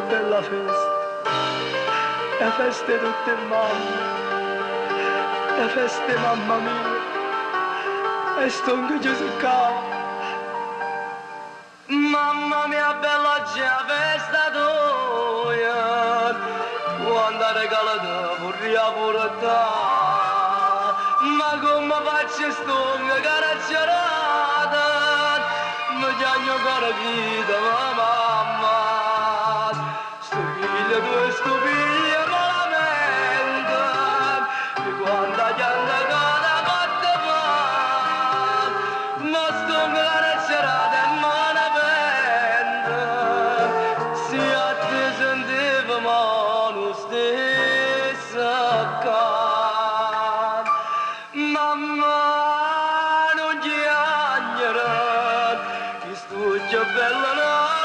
bella festa, la festa di tutte mamme, la festa di mamma mia, e stongo Gesù qua. Mamma mia bella già festa tua, quando regalato vorrei portare, ma come faccio stongo caracciarata, mi chiamo ancora vita mamma, sto figlio tu e sto figlio malamente, e quando chiama cada fatta fa, ma stongo caracciarata e mala pente, se a te sentivamo lo stesso accanto, mamma non chiagnere, che sto già bella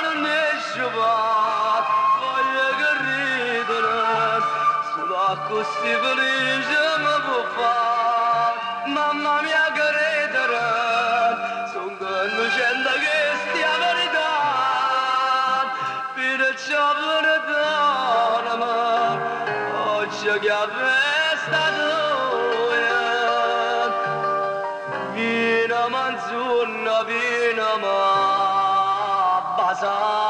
non esce va, voglio che ridere, solo così felice mi può fare, mamma mia che ridere, sono conoscente che stia verità, per ciò perdonami, oggi che a festa tua, vino manzurna, vino ma basata.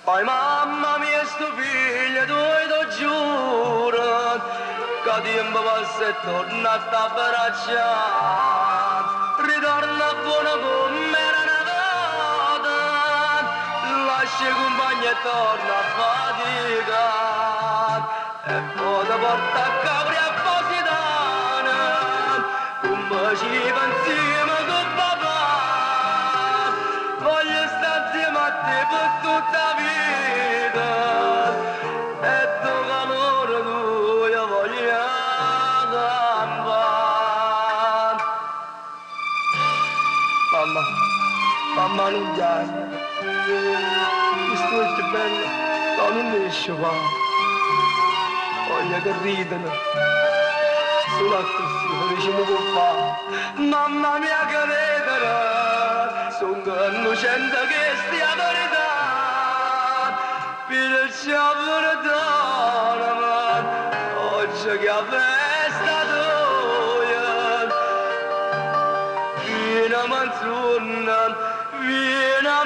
Poi mamma mia sto figlio tu lo giuro, che tempo passa e torna a t'abbracciare, ritorna buono come era una volta, lascia i compagni e torna a faticare, e poi ti porta a Capri appositana, come ci va insieme con papà, voglio stare insieme a te per tutta la vita, e tu calore tuo voglio campare. Mamma, mamma non chiama, questo è più bello, no, non esce qua, voglio che ridano, solo così felice mi può fare, mamma mia che ridere, sono innocente che stia verità, per ciò perdonami, oggi che a festa tua, vino manzurna, vino